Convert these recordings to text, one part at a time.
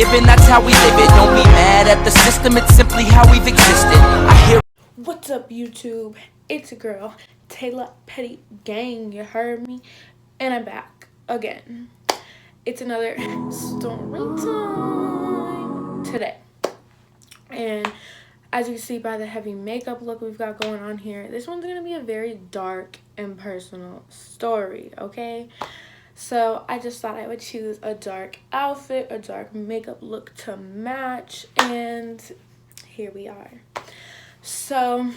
given, that's how we live it. Don't be mad at the system, it's simply how we've existed. I hear. What's up, YouTube? It's your girl, Taylor Petty Gang, you heard me? And I'm back again. It's another story time today. And as you can see by the heavy makeup look we've got going on here, this one's going to be a very dark and personal story, okay? So I just thought I would choose a dark outfit, a dark makeup look to match, and here we are. So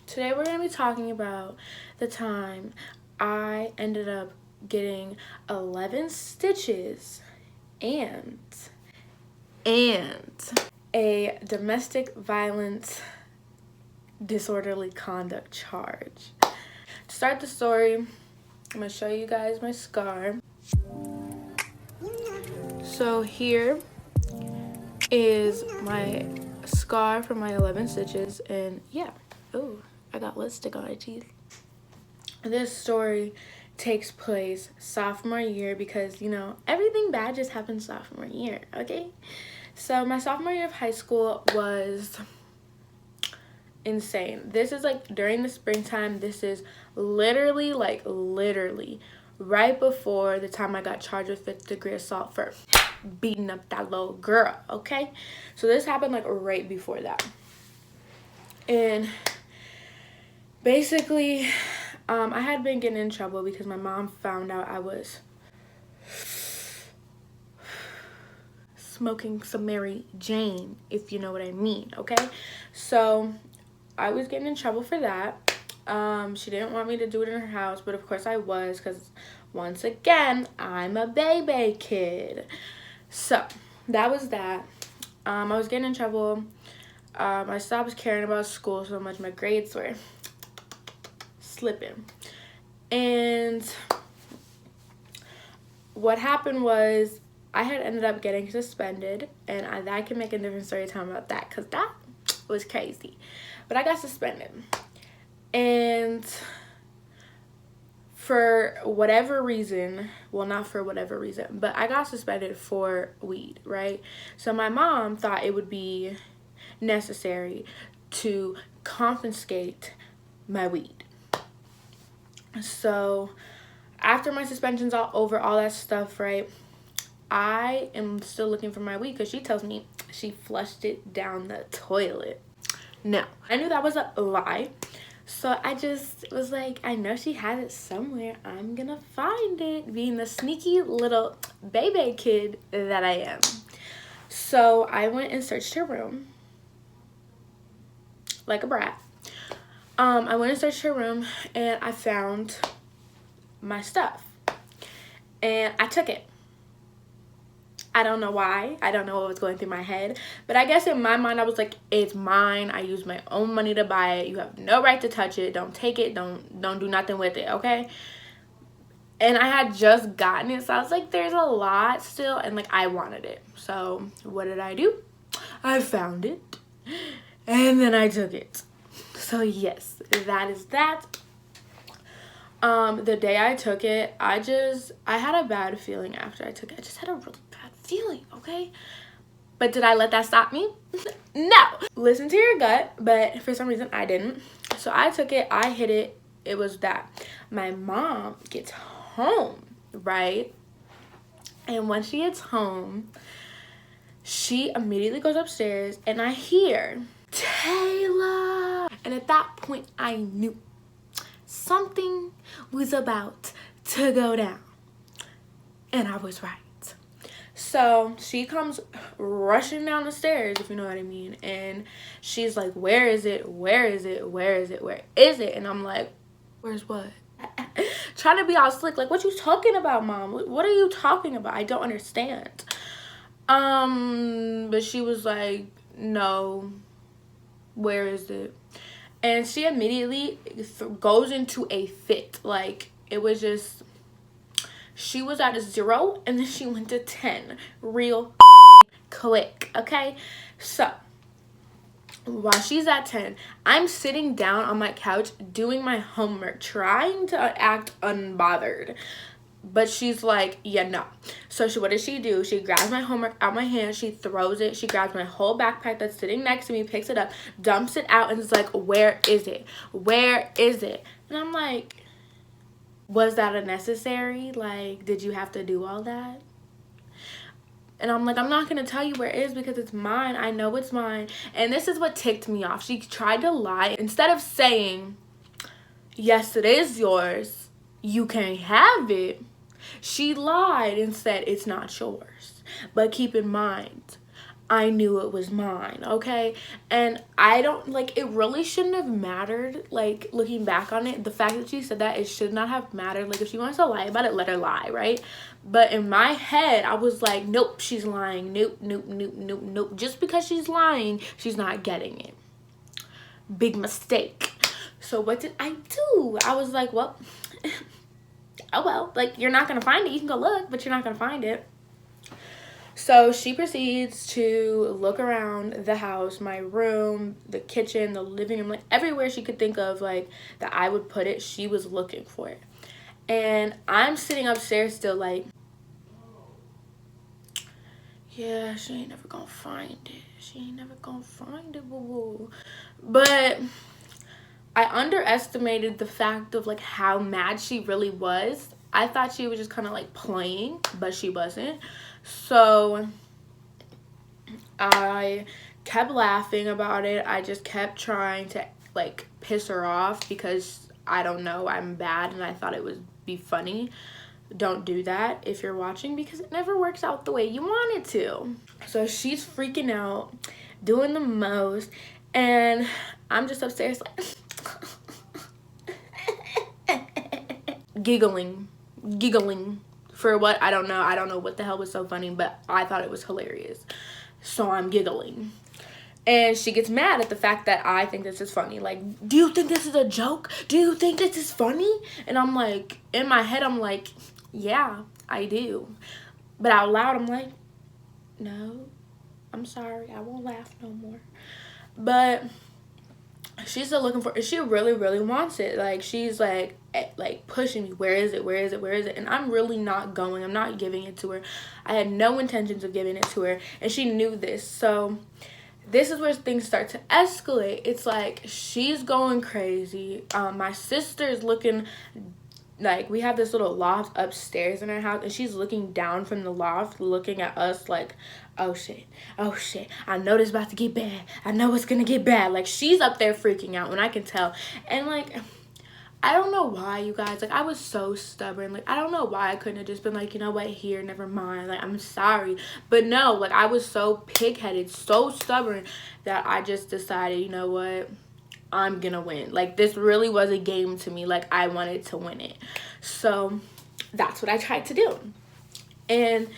today we're going to be talking about the time I ended up getting 11 stitches and a domestic violence disorderly conduct charge. To start the story, I'm going to show you guys my scar. So here is my scar from my 11 stitches, and yeah, oh, I got lipstick on my teeth. This story takes place sophomore year because, you know, everything bad just happened sophomore year, okay? So my sophomore year of high school was insane. This is like during the springtime. This is literally right before the time I got charged with 5th degree assault for beating up that little girl, okay? So this happened like right before that. And basically, I had been getting in trouble because my mom found out I was smoking some Mary Jane, if you know what I mean, okay? So I was getting in trouble for that. She didn't want me to do it in her house, but of course I was, because once again, I'm a baby kid. So that was that. I was getting in trouble. I stopped caring about school so much. My grades were slipping. And what happened was I had ended up getting suspended, and I can make a different story time about that because that was crazy. But I got suspended. And for whatever reason, well, not for whatever reason, but I got suspended for weed, right? So my mom thought it would be necessary to confiscate my weed. So after my suspension's all over, all that stuff, right, I am still looking for my weed because she tells me she flushed it down the toilet. No, I knew that was a lie. So I just was like, I know she has it somewhere. I'm gonna find it, being the sneaky little baby kid that I am. So I went and searched her room like a brat. I went and searched her room, and I found my stuff, and I took it. I don't know why. I don't know what was going through my head, but I guess in my mind I was like, it's mine. I used my own money to buy it. You have no right to touch it. Don't take it. Don't do nothing with it, okay? And I had just gotten it, so I was like, there's a lot still, and like I wanted it. So what did I do? I found it, and then I took it. So yes, that is that. The day I took it, I had a bad feeling after I took it. I just had a really bad feeling, okay? But did I let that stop me? No. Listen to your gut, but for some reason I didn't. So I took it, I hid it. It was that. My mom gets home, right? And when she gets home, she immediately goes upstairs, and I hear, Taylor! And at that point, I knew something was about to go down. And I was right. So she comes rushing down the stairs, if you know what I mean. And she's like, where is it? Where is it? Where is it? Where is it? And I'm like, where's what? Trying to be all slick. Like, what you talking about, Mom? What are you talking about? I don't understand. But she was like, no, where is it? And she immediately goes into a fit. Like, it was just, she was at a 0, and then she went to 10 real quick, okay? So while she's at 10, I'm sitting down on my couch doing my homework, trying to act unbothered. But she's like, yeah, no. So what does she do? She grabs my homework out my hand. She throws it. She grabs my whole backpack that's sitting next to me, picks it up, dumps it out, and is like, where is it? Where is it? And I'm like, was that unnecessary? Like, did you have to do all that? And I'm like, I'm not going to tell you where it is because it's mine. I know it's mine. And this is what ticked me off. She tried to lie. Instead of saying, yes, it is yours, you can't have it, she lied and said, it's not yours. But keep in mind, I knew it was mine, okay? And I don't, like, it really shouldn't have mattered, like, looking back on it. The fact that she said that, it should not have mattered. Like, if she wants to lie about it, let her lie, right? But in my head, I was like, nope, she's lying. Nope, nope, nope, nope, nope. Just because she's lying, she's not getting it. Big mistake. So what did I do? I was like, well, oh well. Like, you're not going to find it. You can go look, but you're not going to find it. So she proceeds to look around the house, my room, the kitchen, the living room, like everywhere she could think of, like, that I would put it, she was looking for it. And I'm sitting upstairs still like, yeah, she ain't never gonna find it. She ain't never gonna find it, boo-boo. But I underestimated the fact of, like, how mad she really was. I thought she was just kind of, like, playing, but she wasn't. So I kept laughing about it. I just kept trying to, like, piss her off because, I don't know, I'm bad and I thought it would be funny. Don't do that if you're watching because it never works out the way you want it to. So she's freaking out, doing the most, and I'm just upstairs like giggling for what? I don't know what the hell was so funny, but I thought it was hilarious. So I'm giggling. And she gets mad at the fact that I think this is funny. Like, do you think this is a joke? Do you think this is funny? And I'm like, in my head, I'm like, yeah, I do. But out loud, I'm like, no, I'm sorry. I won't laugh no more. But she's still looking for it. She really, really wants it. Like, she's like pushing me. Where is it? Where is it? Where is it? And I'm really not going. I'm not giving it to her. I had no intentions of giving it to her. And she knew this. So this is where things start to escalate. It's like she's going crazy. My sister's looking, like, we have this little loft upstairs in our house, and she's looking down from the loft, looking at us like, oh shit, I know this about to get bad. I know it's gonna get bad. Like, she's up there freaking out, and I can tell. And, like, I don't know why, you guys. Like, I was so stubborn. Like, I don't know why I couldn't have just been like, you know what, here, never mind. Like, I'm sorry. But no, like, I was so pig-headed, so stubborn that I just decided, you know what, I'm gonna win. Like, this really was a game to me. Like, I wanted to win it. So that's what I tried to do. And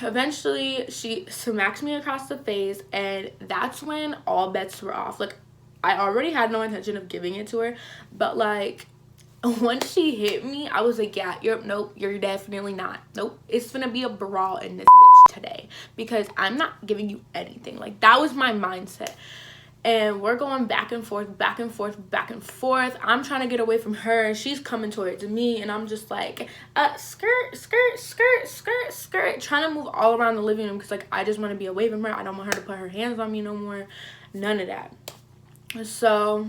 eventually she smacks me across the face, and that's when all bets were off. Like, I already had no intention of giving it to her, but, like, once she hit me, I was like, yeah, you're definitely not. Nope, it's gonna be a brawl in this bitch today because I'm not giving you anything. Like, that was my mindset. And we're going back and forth, back and forth, back and forth. I'm trying to get away from her, and she's coming towards me, and I'm just like, skirt, skirt, skirt, skirt, skirt, trying to move all around the living room because, like, I just want to be away from her. I don't want her to put her hands on me no more. None of that. So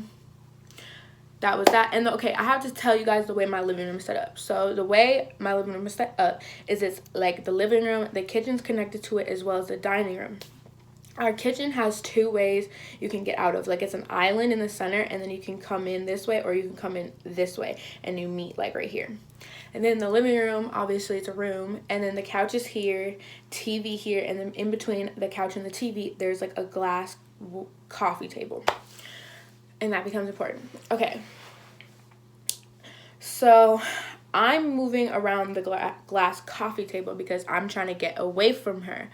that was that. And okay, I have to tell you guys the way my living room is set up. So the way my living room is set up is it's like the living room, the kitchen's connected to it, as well as the dining room. Our kitchen has two ways you can get out of. Like, it's an island in the center, and then you can come in this way or you can come in this way, and you meet, like, right here. And then the living room, obviously it's a room, and then the couch is here, TV here, and then in between the couch and the TV, there's, like, a glass coffee table. And that becomes important. Okay. So I'm moving around the glass coffee table because I'm trying to get away from her.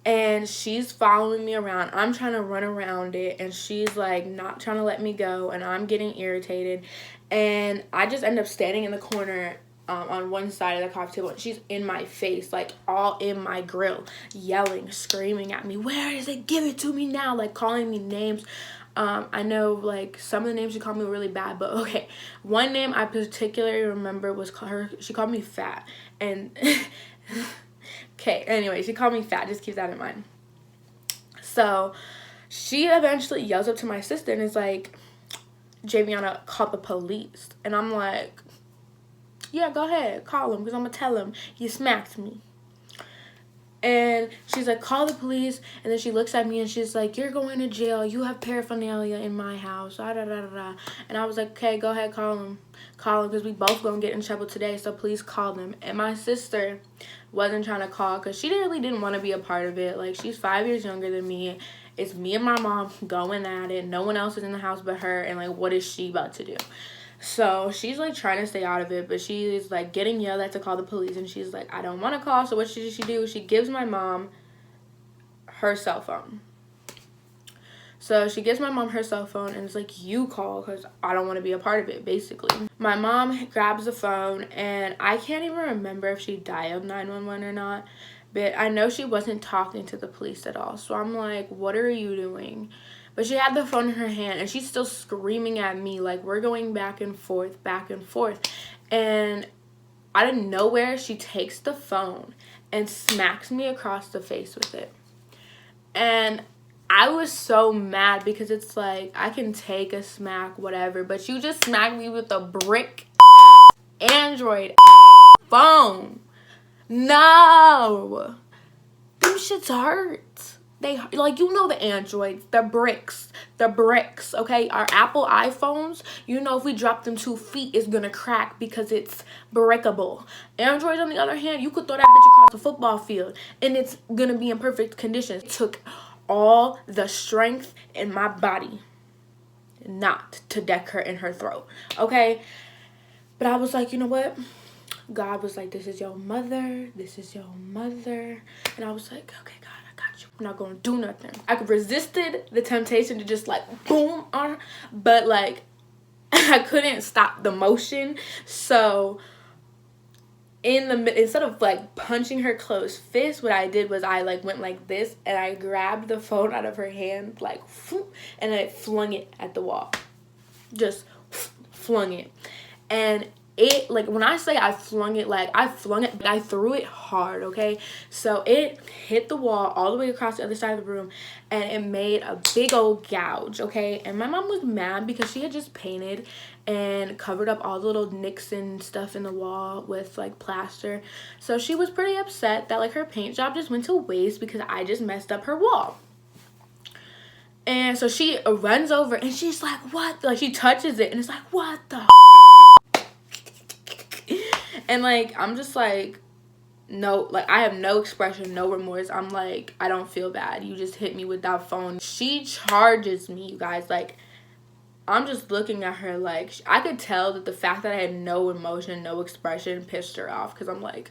And she's following me around. I'm trying to run around it, and she's, like, not trying to let me go, and I'm getting irritated. And I just end up standing in the corner on one side of the coffee table, and she's in my face, like, all in my grill, yelling, screaming at me, where is it? Give it to me now, like, calling me names. I know like some of the names she called me were really bad, but okay. One name I particularly remember was she called me fat. And okay, anyway, she called me fat. Just keep that in mind. So she eventually yells up to my sister and is like, Javiana, call the police. And I'm like, yeah, go ahead, call him, because I'm going to tell him you smacked me. And she's like, call the police. And then she looks at me and she's like, you're going to jail. You have paraphernalia in my house. Da, da, da, da. And I was like, okay, go ahead, call him. Call him, because we both going to get in trouble today. So please call them. And my sister wasn't trying to call because she really didn't want to be a part of it. Like, she's 5 years younger than me. It's me and my mom going at it. No one else is in the house but her. And, like, what is she about to do? So she's like trying to stay out of it, but she's like getting yelled at to call the police, and she's like, I don't want to call. So what should she do? She gives my mom her cell phone. So she gives my mom her cell phone and it's like, you call, because I don't want to be a part of it, basically. My mom grabs the phone, and I can't even remember if she dialed 911 or not, but I know she wasn't talking to the police at all. So I'm like, what are you doing? But she had the phone in her hand, and she's still screaming at me. Like, we're going back and forth, back and forth. And out of nowhere, she takes the phone and smacks me across the face with it. And I was so mad because it's like, I can take a smack, whatever. But you just smacked me with a brick Android phone. No. Them shits hurt. They, like, you know, the Androids, the bricks, okay? Our Apple iPhones, you know, if we drop them 2 feet, it's gonna crack because it's breakable. Androids, on the other hand, you could throw that bitch across the football field and it's gonna be in perfect condition. It took all the strength in my body not to deck her in her throat, okay? But I was like, you know what? God was like, this is your mother. This is your mother. And I was like, okay, God, I got you. I'm not going to do nothing. I resisted the temptation to just like boom on her. But like, I couldn't stop the motion. So instead of like punching her closed fist, what I did was I like went like this. And I grabbed the phone out of her hand. Like, and I flung it at the wall. Just flung it. And it, like, when I say I flung it, like, I flung it, but I threw it hard, okay? So it hit the wall all the way across the other side of the room, and it made a big old gouge, okay? And my mom was mad because she had just painted and covered up all the little nicks and stuff in the wall with, like, plaster. So she was pretty upset that, like, her paint job just went to waste because I just messed up her wall. And so she runs over, and she's like, what? Like, she touches it, and it's like, what the And, like, I'm just, like, no, like, I have no expression, no remorse. I'm, like, I don't feel bad. You just hit me with that phone. She charges me, you guys. Like, I'm just looking at her, like, I could tell that the fact that I had no emotion, no expression pissed her off. Because I'm, like,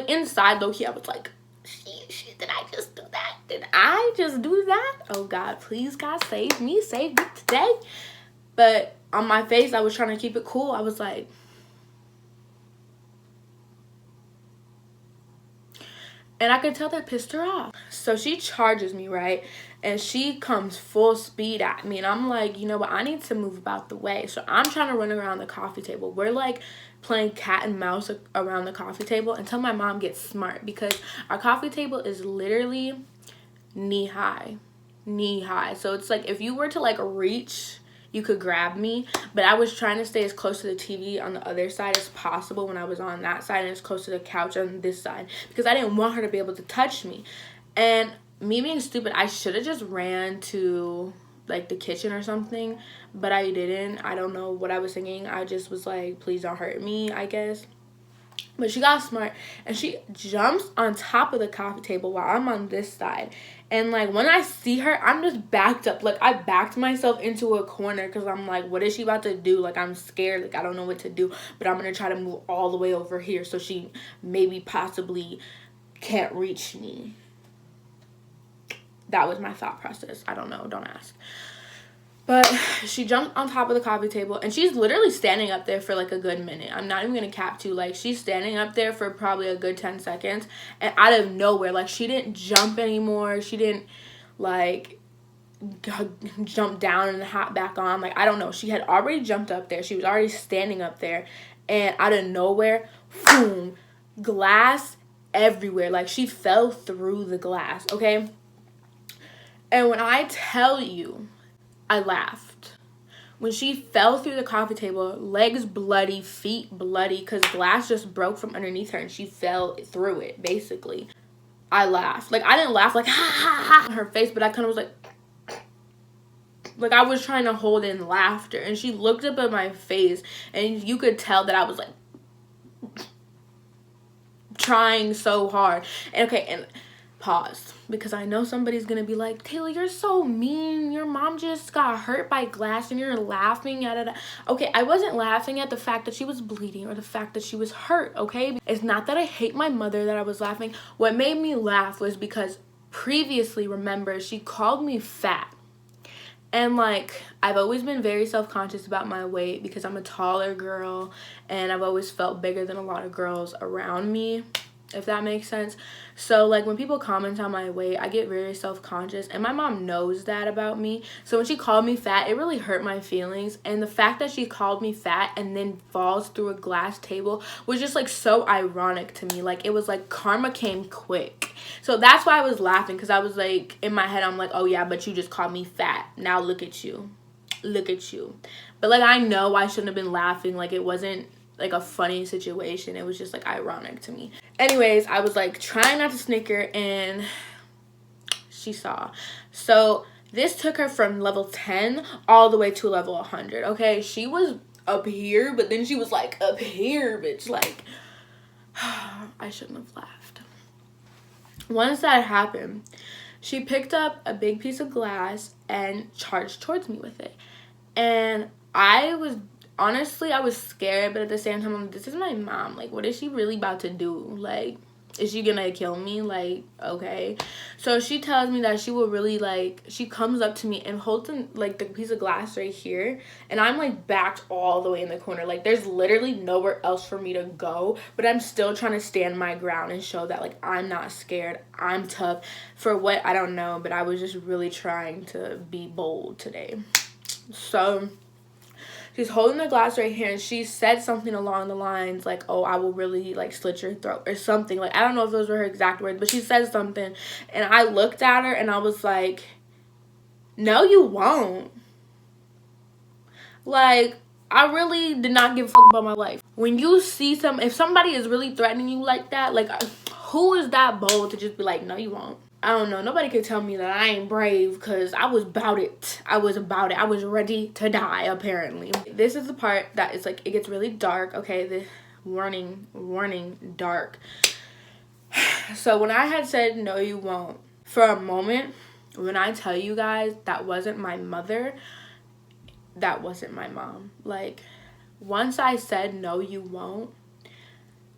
inside, low-key, I was, like, shit, did I just do that? Did I just do that? Oh, God, please, God, save me today. But on my face, I was trying to keep it cool. I was like, and I could tell that pissed her off. So she charges me, right? And she comes full speed at me. And I'm like, you know what? I need to move about the way. So I'm trying to run around the coffee table. We're like playing cat and mouse around the coffee table until my mom gets smart. Because our coffee table is literally knee high. So it's like if you were to like reach, you could grab me, but I was trying to stay as close to the TV on the other side as possible when I was on that side, and as close to the couch on this side, because I didn't want her to be able to touch me. And me being stupid, I should have just ran to like the kitchen or something, but I didn't. I don't know what I was thinking. I just was like, please don't hurt me, I guess. But she got smart, and she jumps on top of the coffee table while I'm on this side. And, like, when I see her, I'm just backed up. Like, I backed myself into a corner because I'm like, what is she about to do? Like, I'm scared. Like, I don't know what to do. But I'm going to try to move all the way over here so she maybe possibly can't reach me. That was my thought process. I don't know. Don't ask. But she jumped on top of the coffee table, and she's literally standing up there for, like, a good minute. I'm not even going to cap to. Like, she's standing up there for probably a good 10 seconds. And out of nowhere, like, she didn't jump anymore. She didn't, like jumped down and hopped back on. Like, I don't know. She had already jumped up there. She was already standing up there. And out of nowhere, boom, glass everywhere. Like, she fell through the glass, okay? And when I tell you, I laughed. When she fell through the coffee table, legs bloody, feet bloody, because glass just broke from underneath her and she fell through it, basically. I laughed. Like, I didn't laugh like, ha, ha, ha, on her face, but I kind of was like I was trying to hold in laughter. And she looked up at my face, and you could tell that I was, like, trying so hard. And, okay, and pause, because I know somebody's gonna be like, Taylor, you're so mean. Your mom just got hurt by glass and you're laughing at it. Okay, I wasn't laughing at the fact that she was bleeding or the fact that she was hurt, okay? It's not that I hate my mother that I was laughing. What made me laugh was because previously, remember, she called me fat. And, like, I've always been very self-conscious about my weight because I'm a taller girl and I've always felt bigger than a lot of girls around me, if that makes sense. So, like, when people comment on my weight, I get very self-conscious, and my mom knows that about me. So when she called me fat, it really hurt my feelings. And the fact that she called me fat and then falls through a glass table was just, like, so ironic to me. Like, it was like karma came quick. So that's why I was laughing, because I was like, in my head, I'm like, oh yeah, but you just called me fat. Now look at you. Look at you. But, like, I know I shouldn't have been laughing. Like, it wasn't like a funny situation. It was just, like, ironic to me. Anyways, I was, like, trying not to snicker, and she saw. So this took her from level 10 all the way to level 100, okay? She was up here, but then she was, like, up here, bitch. Like, I shouldn't have laughed. Once that happened, she picked up a big piece of glass and charged towards me with it. And honestly, I was scared, but at the same time, I'm like, this is my mom. Like, what is she really about to do? Like, is she gonna kill me? Like, okay. So she tells me that she will really, like, she comes up to me and holds, like, the piece of glass right here. And I'm, like, backed all the way in the corner. Like, there's literally nowhere else for me to go. But I'm still trying to stand my ground and show that, like, I'm not scared. I'm tough. For what? I don't know. But I was just really trying to be bold today. So she's holding the glass right here, and she said something along the lines like, oh, I will really, like, slit your throat or something. Like, I don't know if those were her exact words, but she said something. And I looked at her and I was like, no, you won't. Like, I really did not give a fuck about my life. When you see if somebody is really threatening you like that, like, who is that bold to just be like, no, you won't? I don't know. Nobody could tell me that I ain't brave, because I was about it. I was about it. I was ready to die, apparently. This is the part that is, like, it gets really dark. Okay, the warning, dark. So when I had said, no, you won't, for a moment, when I tell you guys that wasn't my mother, that wasn't my mom. Like, once I said, no, you won't,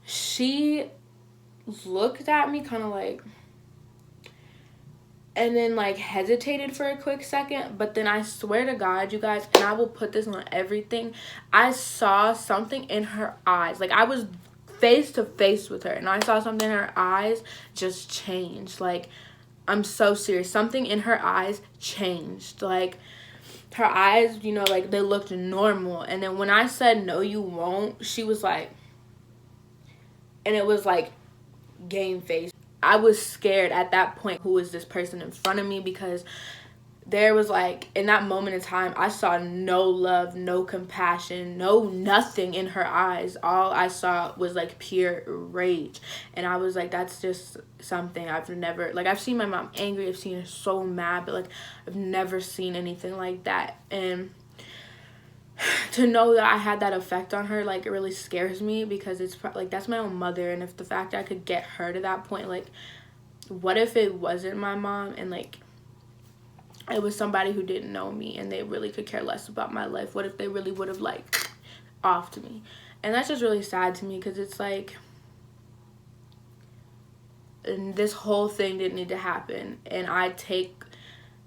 she looked at me kind of like, and then, like, hesitated for a quick second. But then I swear to God, you guys, and I will put this on everything, I saw something in her eyes. Like, I was face to face with her, and I saw something in her eyes just change. Like, I'm so serious. Something in her eyes changed. Like, her eyes, you know, like, they looked normal. And then when I said, no, you won't, she was like, and it was like game face. I was scared at that point, who is this person in front of me? Because there was, like, in that moment in time, I saw no love, no compassion, no nothing in her eyes. All I saw was, like, pure rage. And I was like, that's just something I've never, like, I've seen my mom angry, I've seen her so mad, but, like, I've never seen anything like that. And to know that I had that effect on her, like, it really scares me, because it's like, that's my own mother. And if the fact that I could get her to that point, like, what if it wasn't my mom, and, like, it was somebody who didn't know me and they really could care less about my life? What if they really would have, like, offed me? And that's just really sad to me, because it's like, and this whole thing didn't need to happen, and I take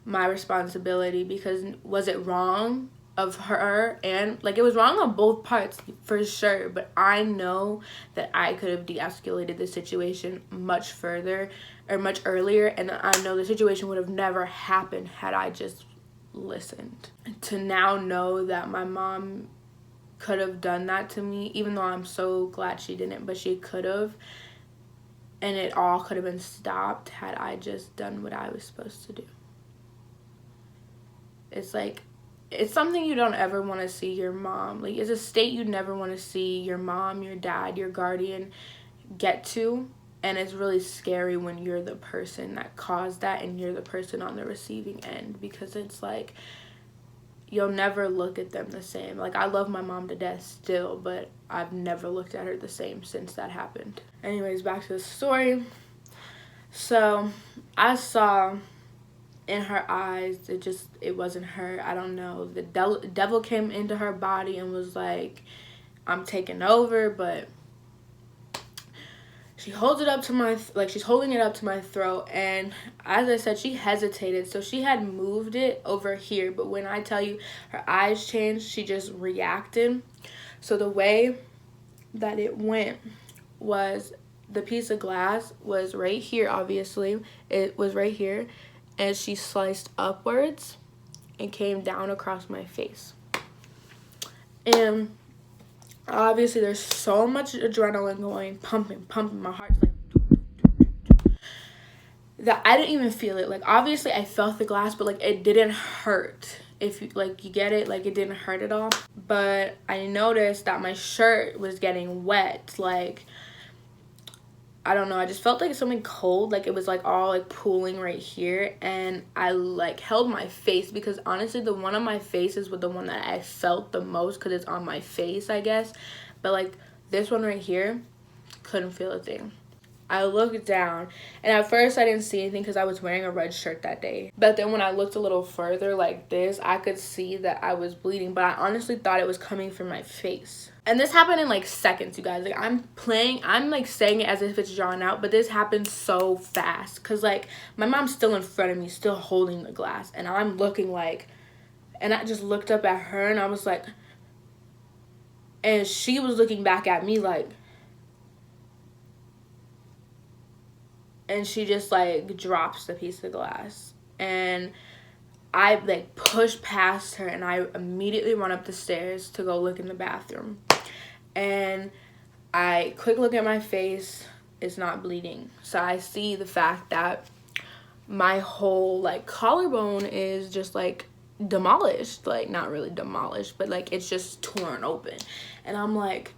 my responsibility, because was it wrong? of her, and like it was wrong on both parts for sure, but I know that I could have de-escalated the situation much further or much earlier, and I know the situation would have never happened had I just listened. To now know that my mom could have done that to me, even though I'm so glad she didn't, but she could have, and it all could have been stopped had I just done what I was supposed to do. It's like, it's something you don't ever want to see your mom, like it's a state you never want to see your mom, your dad, your guardian get to, and it's really scary when you're the person that caused that and you're the person on the receiving end, because it's like you'll never look at them the same. Like I love my mom to death still, but I've never looked at her the same since that happened. Anyways, back to the story. So I saw in her eyes, it wasn't her. I don't know, the devil came into her body and was like, I'm taking over. But she holds it up to my, like she's holding it up to my throat, and as I said, she hesitated, so she had moved it over here, but when I tell you her eyes changed, she just reacted. So the way that it went was, the piece of glass was right here, obviously it was right here, and she sliced upwards and came down across my face. And obviously there's so much adrenaline going, pumping, my heart's like, that I didn't even feel it. Like obviously I felt the glass, but like it didn't hurt. If you like, you get it, like it didn't hurt at all. But I noticed that my shirt was getting wet. Like I don't know, I just felt like something cold, like it was like all like pooling right here, and I like held my face, because honestly the one on my face is the one that I felt the most, because it's on my face, I guess. But like this one right here, couldn't feel a thing. I looked down, and at first I didn't see anything because I was wearing a red shirt that day. But then when I looked a little further like this, I could see that I was bleeding, but I honestly thought it was coming from my face. And this happened in like seconds, you guys. Like I'm like saying it as if it's drawn out, but this happened so fast, because like my mom's still in front of me, still holding the glass, and I'm looking like, and I just looked up at her, and I was like, and she was looking back at me like, and she just like drops the piece of glass, and I like push past her, and I immediately run up the stairs to go look in the bathroom, and I quick look at my face, it's not bleeding. So I see the fact that my whole like collarbone is just like demolished, like not really demolished, but like it's just torn open. And I'm like,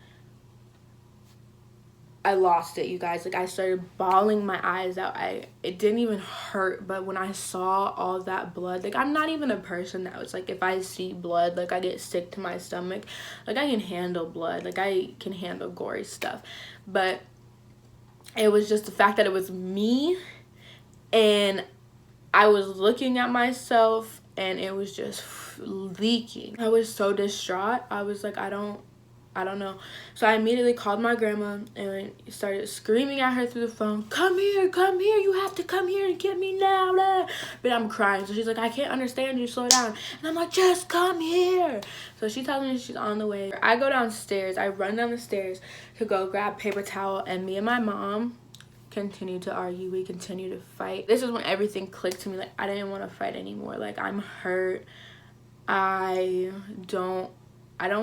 I lost it, you guys. Like I started bawling my eyes out. It didn't even hurt, but when I saw all that blood, like I'm not even a person that was like, if I see blood, like I get sick to my stomach. Like I can handle blood, like I can handle gory stuff, but it was just the fact that it was me, and I was looking at myself, and it was just leaking. I was so distraught. I was like, I don't know. So I immediately called my grandma and started screaming at her through the phone, come here, you have to come here and get me now, blah. But I'm crying. So she's like, I can't understand you, slow down. And I'm like, just come here. So she tells me she's on the way. I go downstairs, I run down the stairs to go grab paper towel, and me and my mom continue to argue. We continue to fight. This is when everything clicked to me, like I didn't want to fight anymore. Like I'm hurt. I don't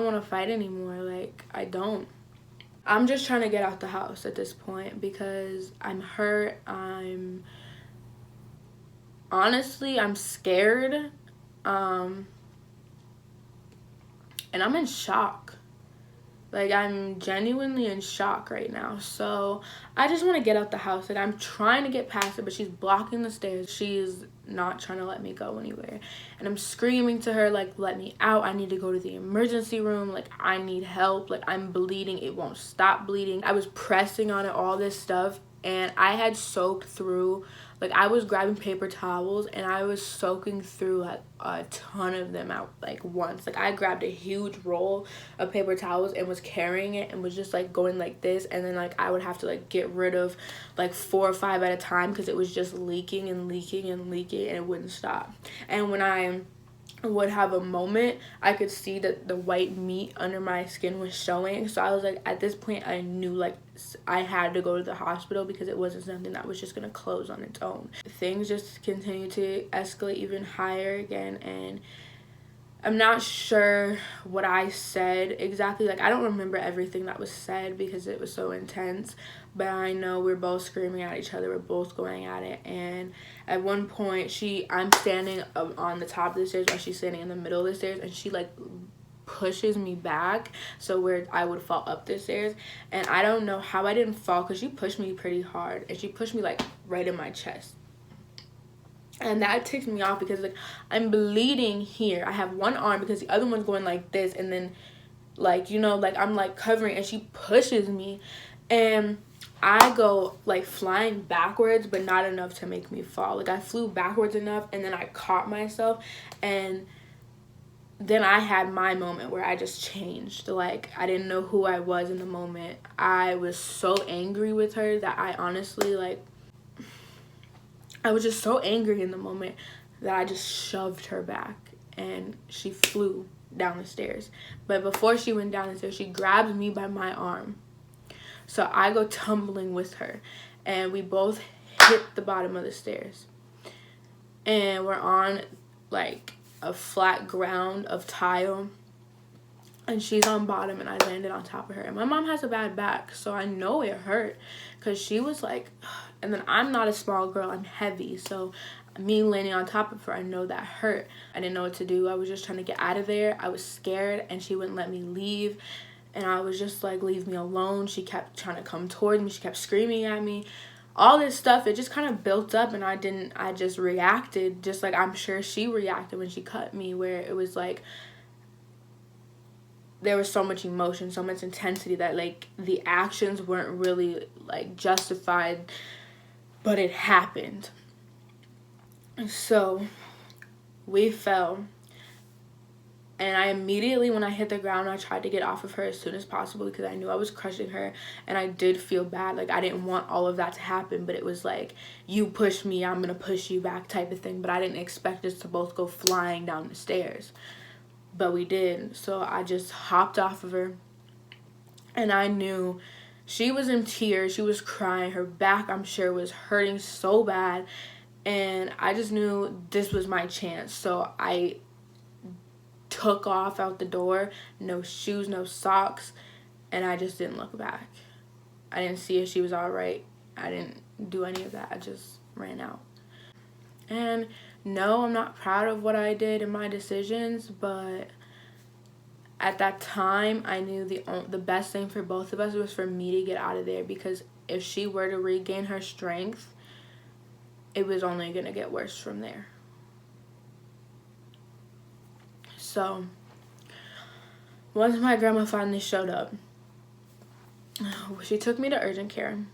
want to fight anymore. Like I don't. I'm just trying to get out the house at this point, because I'm hurt. Honestly, I'm scared. And I'm in shock. Like I'm genuinely in shock right now. So I just want to get out the house. Like I'm trying to get past it, but she's blocking the stairs. She's not trying to let me go anywhere, and I'm screaming to her like, let me out, I need to go to the emergency room, like I need help, like I'm bleeding, it won't stop bleeding. I was pressing on it, all this stuff, and I had soaked through, like I was grabbing paper towels and I was soaking through like a ton of them out like once. Like I grabbed a huge roll of paper towels and was carrying it and was just like going like this, and then like I would have to like get rid of like 4 or 5 at a time, because it was just leaking and leaking and leaking, and it wouldn't stop. And when I would have a moment, I could see that the white meat under my skin was showing. So I was like, at this point, I knew like I had to go to the hospital because it wasn't something that was just gonna close on its own. Things just continued to escalate even higher again, and I'm not sure what I said exactly. Like, I don't remember everything that was said because it was so intense. But I know we're both screaming at each other. We're both going at it. And at one point, I'm standing on the top of the stairs while she's standing in the middle of the stairs. And she, like, pushes me back so where I would fall up the stairs. And I don't know how I didn't fall because she pushed me pretty hard. And she pushed me, like, right in my chest. And that ticked me off because, like, I'm bleeding here. I have one arm because the other one's going like this. And then, like, you know, like, I'm, like, covering. And she pushes me. And I go, like, flying backwards, but not enough to make me fall. Like, I flew backwards enough. And then I caught myself. And then I had my moment where I just changed. Like, I didn't know who I was in the moment. I was so angry with her that I honestly, like, I was just so angry in the moment that I just shoved her back and she flew down the stairs. But before she went down the stairs, she grabbed me by my arm. So I go tumbling with her and we both hit the bottom of the stairs. And we're on like a flat ground of tile. And she's on bottom and I landed on top of her. And my mom has a bad back, so I know it hurt because she was like, and then I'm not a small girl, I'm heavy. So me landing on top of her, I know that hurt. I didn't know what to do. I was just trying to get out of there. I was scared and she wouldn't let me leave. And I was just like, leave me alone. She kept trying to come towards me. She kept screaming at me. All this stuff, it just kind of built up and I just reacted just like I'm sure she reacted when she cut me, where it was like, there was so much emotion, so much intensity that like the actions weren't really like justified, but it happened. So we fell and I immediately, when I hit the ground, I tried to get off of her as soon as possible because I knew I was crushing her and I did feel bad. Like, I didn't want all of that to happen, but it was like, you push me, I'm gonna push you back type of thing. But I didn't expect us to both go flying down the stairs. But we did. So I just hopped off of her. And I knew she was in tears. She was crying. Her back, I'm sure, was hurting so bad. And I just knew this was my chance. So I took off out the door. No shoes, no socks. And I just didn't look back. I didn't see if she was all right. I didn't do any of that. I just ran out. And no, I'm not proud of what I did in my decisions, but at that time, I knew the best thing for both of us was for me to get out of there, because if she were to regain her strength, it was only going to get worse from there. So, once my grandma finally showed up, she took me to urgent care.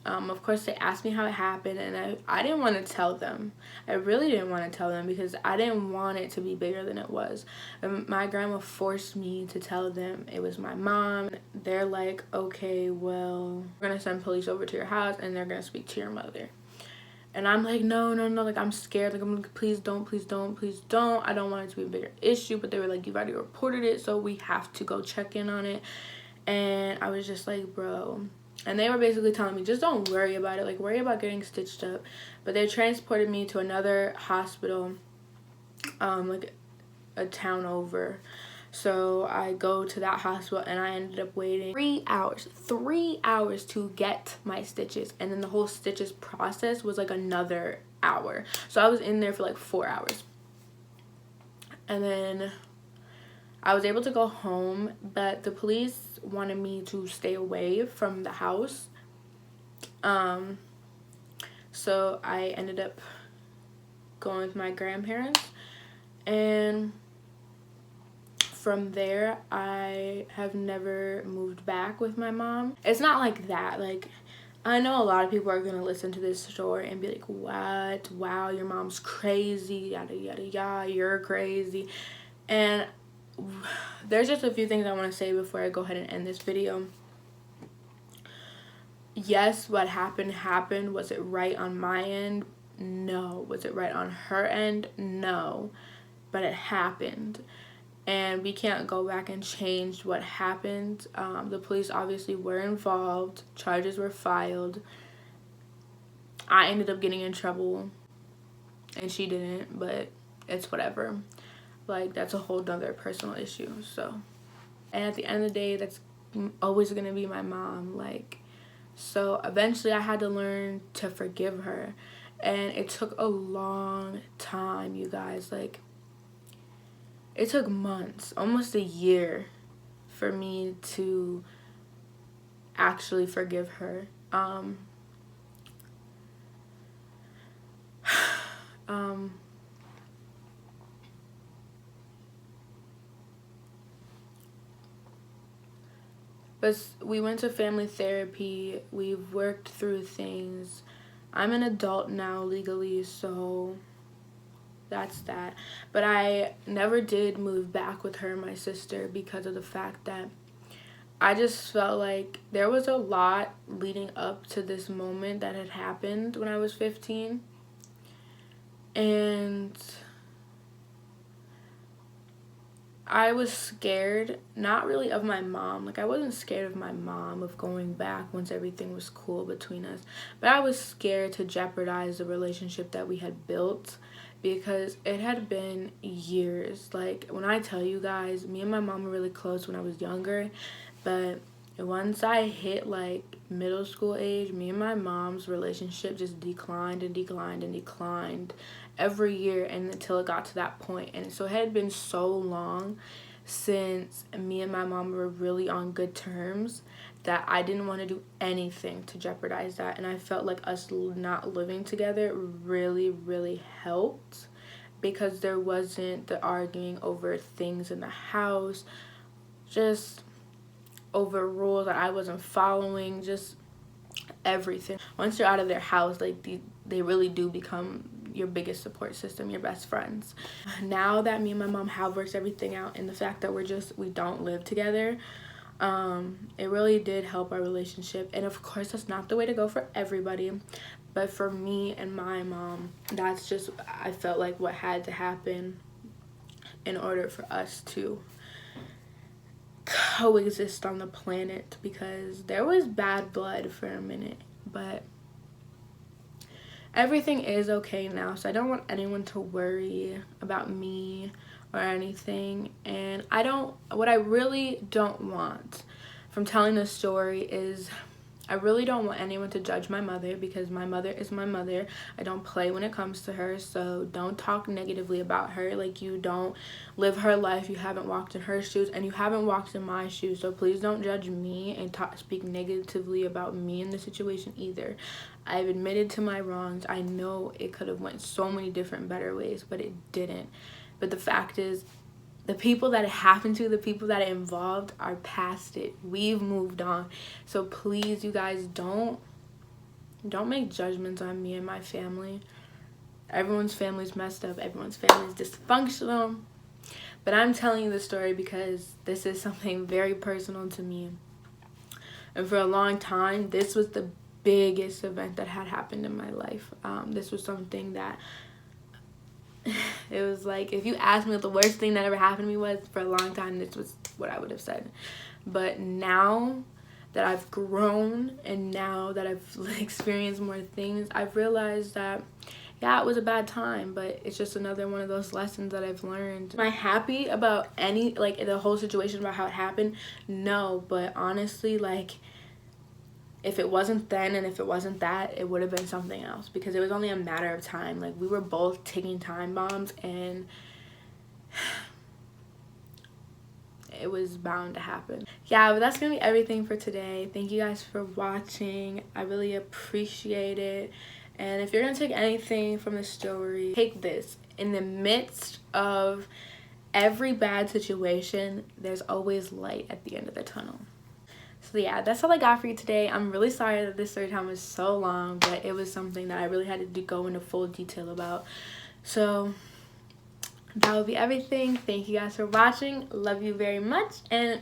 Of course, they asked me how it happened, and I didn't want to tell them. I really didn't want to tell them because I didn't want it to be bigger than it was. And my grandma forced me to tell them it was my mom. They're like, okay, well, we're going to send police over to your house, and they're going to speak to your mother. And I'm like, no, like, I'm scared. Like, I'm like, please don't. I don't want it to be a bigger issue. But they were like, you've already reported it, so we have to go check in on it. And I was just like, bro. And they were basically telling me, just don't worry about it. Like, worry about getting stitched up. But they transported me to another hospital, like a town over. So I go to that hospital and I ended up waiting 3 hours to get my stitches. And then the whole stitches process was like another hour. So I was in there for like 4 hours. And then I was able to go home, but the police wanted me to stay away from the house. So I ended up going with my grandparents, and from there I have never moved back with my mom. It's not like that. Like, I know a lot of people are gonna listen to this story and be like, what? Wow, your mom's crazy, yada yada yada, you're crazy. And there's just a few things I want to say before I go ahead and end this video. Yes, what happened. Was it right on my end? No. Was it right on her end? No. but it happened. And we can't go back and change what happened. The police obviously were involved. Charges were filed. I ended up getting in trouble. And she didn't, but it's whatever. Like, that's a whole nother personal issue, so. And at the end of the day, that's always going to be my mom. Like, so eventually I had to learn to forgive her. And it took a long time, you guys. Like, it took months, almost a year, for me to actually forgive her. But we went to family therapy. We've worked through things. I'm an adult now legally, so that's that. But I never did move back with her and my sister because of the fact that I just felt like there was a lot leading up to this moment that had happened when I was 15. And I was scared, not really of my mom. Like, I wasn't scared of my mom, of going back once everything was cool between us. But I was scared to jeopardize the relationship that we had built because it had been years. Like, when I tell you guys, me and my mom were really close when I was younger. But once I hit, like, middle school age, me and my mom's relationship just declined and declined and declined every year, and until it got to that point. And so it had been so long since me and my mom were really on good terms that I didn't want to do anything to jeopardize that. And I felt like us not living together really, really helped because there wasn't the arguing over things in the house, just over rules that I wasn't following, just everything. Once you're out of their house, like, they really do become your biggest support system, your best friends. Now that me and my mom have worked everything out, and the fact that we don't live together, it really did help our relationship. And of course, that's not the way to go for everybody, but for me and my mom, that's just, I felt like, what had to happen in order for us to coexist on the planet, because there was bad blood for a minute, but everything is okay now. So I don't want anyone to worry about me or anything. And what I really don't want from telling this story is, I really don't want anyone to judge my mother, because my mother is my mother. I don't play when it comes to her, so don't talk negatively about her. Like, you don't live her life, you haven't walked in her shoes, and you haven't walked in my shoes, so please don't judge me and speak negatively about me in the situation either. I've admitted to my wrongs. I know it could have went so many different better ways, but it didn't. But the fact is, the people that it happened to, the people that it involved, are past it. We've moved on. So please, you guys, don't make judgments on me and my family. Everyone's family's messed up. Everyone's family's dysfunctional. But I'm telling you this story because this is something very personal to me. And for a long time, this was the biggest event that had happened in my life. This was something that it was like, if you asked me what the worst thing that ever happened to me was, for a long time, this was what I would have said. But now that I've grown and now that I've experienced more things, I've realized that, yeah, it was a bad time, but it's just another one of those lessons that I've learned. Am I happy about the whole situation about how it happened? No, but honestly, like, if it wasn't then and if it wasn't that, it would have been something else, because it was only a matter of time. Like, we were both ticking time bombs, and it was bound to happen. Yeah, but that's gonna be everything for today. Thank you guys for watching. I really appreciate it. And if you're gonna take anything from the story, take this. In the midst of every bad situation, there's always light at the end of the tunnel. So yeah, that's all I got for you today. I'm really sorry that this story time was so long, but it was something that I really had to go into full detail about. So that will be everything. Thank you guys for watching. Love you very much, and